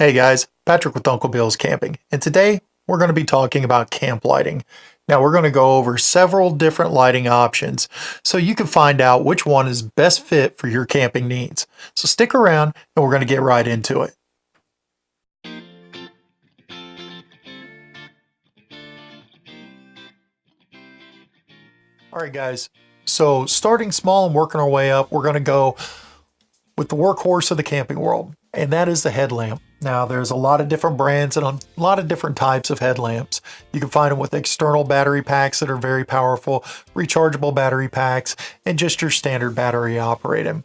Hey guys, Patrick with Uncle Bill's Camping, and today we're going to be talking about camp lighting. Now we're going to go over several different lighting options so you can find out which one is best fit for your camping needs. So stick around and we're going to get right into it. Alright guys, so starting small and working our way up, we're going to go with the workhorse of the camping world, and that is the headlamp. Now, there's a lot of different brands and a lot of different types of headlamps. You can find them with external battery packs that are very powerful, rechargeable battery packs, and just your standard battery operated.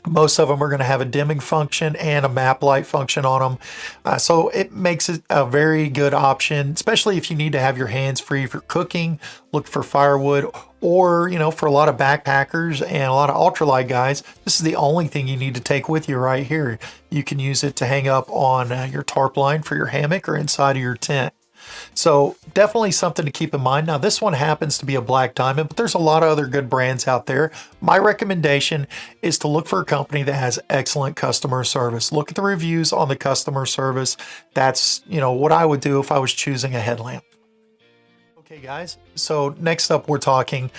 Most of them are going to have a dimming function and a map light function on them. So it makes it a very good option, especially if you need to have your hands free for cooking, look for firewood, or, for a lot of backpackers and a lot of ultralight guys, this is the only thing you need to take with you right here. You can use it to hang up on your tarp line for your hammock or inside of your tent. So definitely something to keep in mind. Now this one happens to be a Black Diamond, but there's a lot of other good brands out there. My recommendation is to look for a company that has excellent customer service. Look at the reviews on the customer service. That's, what I would do if I was choosing a headlamp. Okay guys, so next up we're talking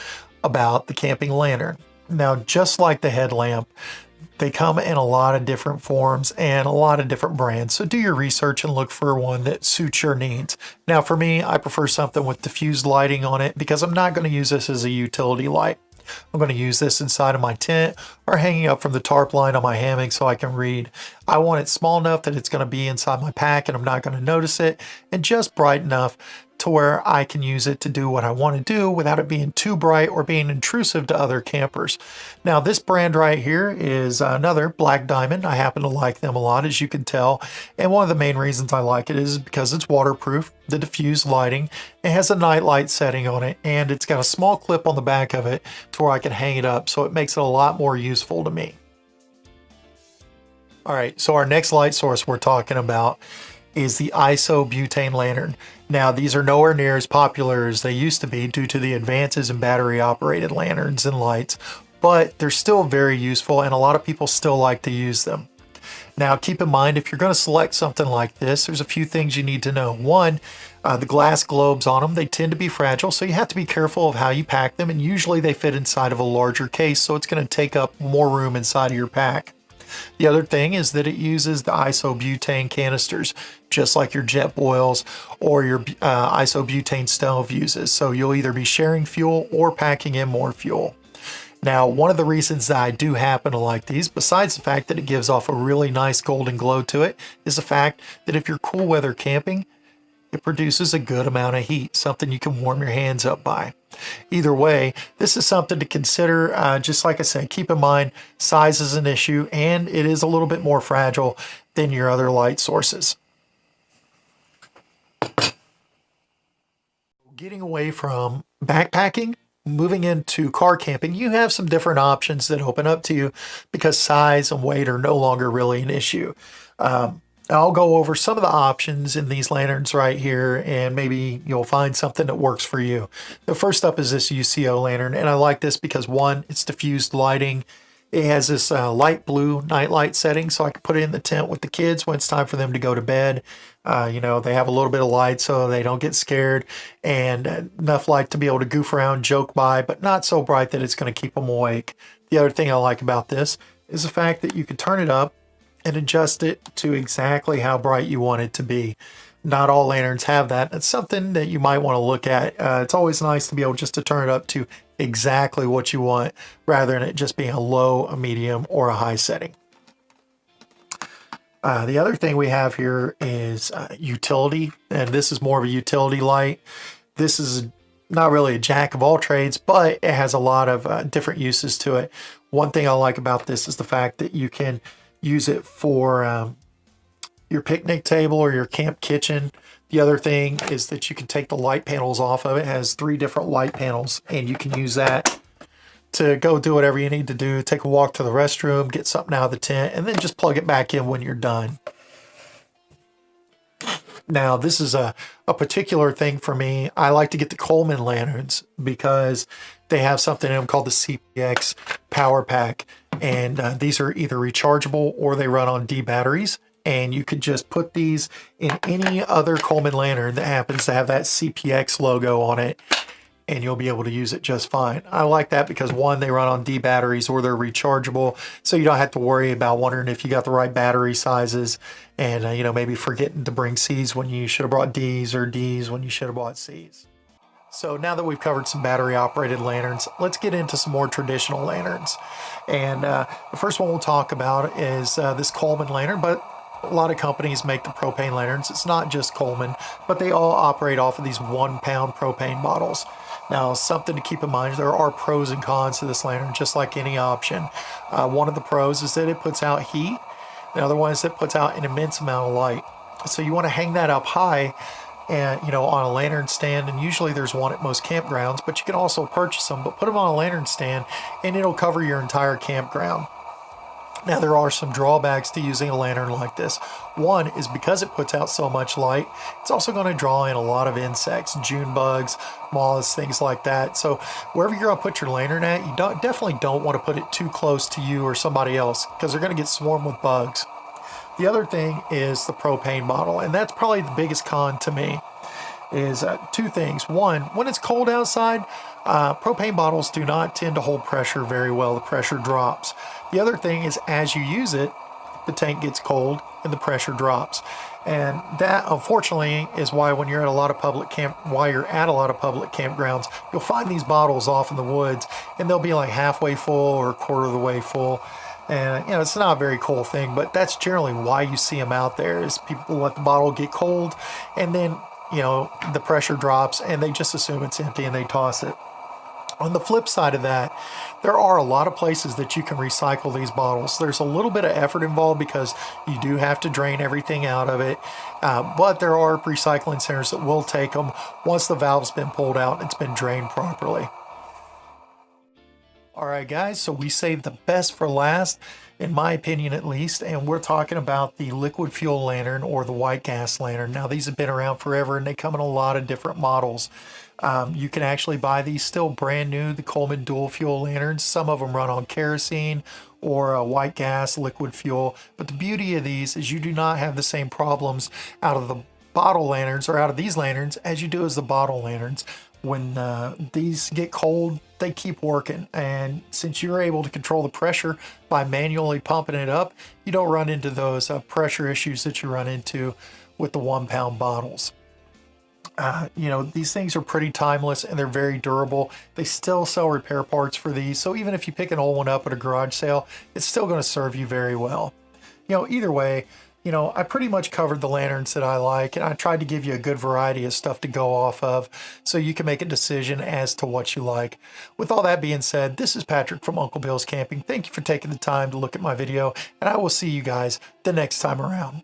about the camping lantern. Now just like the headlamp, they come in a lot of different forms and a lot of different brands. So do your research and look for one that suits your needs. Now for me, I prefer something with diffused lighting on it because I'm not going to use this as a utility light. I'm going to use this inside of my tent or hanging up from the tarp line on my hammock so I can read. I want it small enough that it's going to be inside my pack and I'm not going to notice it, and just bright enough to where I can use it to do what I want to do without it being too bright or being intrusive to other campers. Now this brand right here is another Black Diamond. I happen to like them a lot, as you can tell, and one of the main reasons I like it is because it's waterproof, the diffused lighting, it has a night light setting on it, and it's got a small clip on the back of it to where I can hang it up, so it makes it a lot more useful to me. Alright, so our next light source we're talking about is the isobutane lantern. Now these are nowhere near as popular as they used to be due to the advances in battery operated lanterns and lights, but they're still very useful and a lot of people still like to use them. Now keep in mind, if you're going to select something like this, there's a few things you need to know. One, the glass globes on them, they tend to be fragile, so you have to be careful of how you pack them, and usually they fit inside of a larger case, so it's going to take up more room inside of your pack. The other thing is that it uses the isobutane canisters, just like your Jetboils or your isobutane stove uses. So you'll either be sharing fuel or packing in more fuel. Now, one of the reasons that I do happen to like these, besides the fact that it gives off a really nice golden glow to it, is the fact that if you're cool weather camping, it produces a good amount of heat, something you can warm your hands up by. Either way, this is something to consider. Just like I said, keep in mind size is an issue and it is a little bit more fragile than your other light sources. Getting away from backpacking, moving into car camping, you have some different options that open up to you because size and weight are no longer really an issue. I'll go over some of the options in these lanterns right here, and maybe you'll find something that works for you. The first up is this UCO lantern, and I like this because one, it's diffused lighting. It has this light blue nightlight setting, so I can put it in the tent with the kids when it's time for them to go to bed. They have a little bit of light so they don't get scared, and enough light to be able to goof around, joke by, but not so bright that it's going to keep them awake. The other thing I like about this is the fact that you can turn it up and adjust it to exactly how bright you want it to be. Not all lanterns have that. It's something that you might want to look at. It's always nice to be able just to turn it up to exactly what you want rather than it just being a low, a medium, or a high setting. The other thing we have here is utility, and this is more of a utility light. This is not really a jack of all trades, but it has a lot of different uses to it. One thing I like about this is the fact that you can use it for your picnic table or your camp kitchen. The other thing is that you can take the light panels off of it. It has 3 different light panels, and you can use that to go do whatever you need to do. Take a walk to the restroom, get something out of the tent, and then just plug it back in when you're done. Now, this is a particular thing for me. I like to get the Coleman lanterns because they have something in them called the CPX Power Pack. And these are either rechargeable or they run on D batteries. And you could just put these in any other Coleman lantern that happens to have that CPX logo on it, and you'll be able to use it just fine. I like that because, one, they run on D batteries or they're rechargeable, so you don't have to worry about wondering if you got the right battery sizes and you know, maybe forgetting to bring C's when you should have brought D's, or D's when you should have bought C's. So now that we've covered some battery operated lanterns, let's get into some more traditional lanterns. And the first one we'll talk about is this Coleman lantern, but a lot of companies make the propane lanterns. It's not just Coleman, but they all operate off of these 1 pound propane bottles. Now, something to keep in mind, there are pros and cons to this lantern, just like any option. One of the pros is that it puts out heat. The other one is that it puts out an immense amount of light. So you want to hang that up high and, you know, on a lantern stand, and usually there's one at most campgrounds, but you can also purchase them, but put them on a lantern stand and it'll cover your entire campground. Now, there are some drawbacks to using a lantern like this. One is because it puts out so much light, it's also going to draw in a lot of insects, June bugs, moths, things like that. So wherever you're going to put your lantern at, you definitely don't want to put it too close to you or somebody else, because they're going to get swarmed with bugs. The other thing is the propane bottle, and that's probably the biggest con to me. Is two things. One, when it's cold outside, propane bottles do not tend to hold pressure very well. The pressure drops. The other thing is, as you use it, the tank gets cold and the pressure drops. And that, unfortunately, is why when you're at a lot of public campgrounds, you'll find these bottles off in the woods, and they'll be like halfway full or a quarter of the way full. And, you know, it's not a very cool thing, but that's generally why you see them out there, is people let the bottle get cold, and then, you know, the pressure drops and they just assume it's empty and they toss it. On the flip side of that, there are a lot of places that you can recycle these bottles. There's a little bit of effort involved because you do have to drain everything out of it, but there are recycling centers that will take them once the valve's been pulled out and it's been drained properly. All right, guys, so we saved the best for last, in my opinion at least, and we're talking about the liquid fuel lantern or the white gas lantern. Now, these have been around forever and they come in a lot of different models. You can actually buy these still brand new, the Coleman dual fuel lanterns. Some of them run on kerosene or white gas, liquid fuel. But the beauty of these is you do not have the same problems out of the bottle lanterns, or out of these lanterns, as you do as the bottle lanterns. When these get cold, they keep working, and since you're able to control the pressure by manually pumping it up, you don't run into those pressure issues that you run into with the 1 pound bottles. You know, these things are pretty timeless and they're very durable. They still sell repair parts for these, so even if you pick an old one up at a garage sale, it's still going to serve you very well. You know, either way, you know, I pretty much covered the lanterns that I like, and I tried to give you a good variety of stuff to go off of so you can make a decision as to what you like. With all that being said, this is Patrick from Uncle Bill's Camping. Thank you for taking the time to look at my video, and I will see you guys the next time around.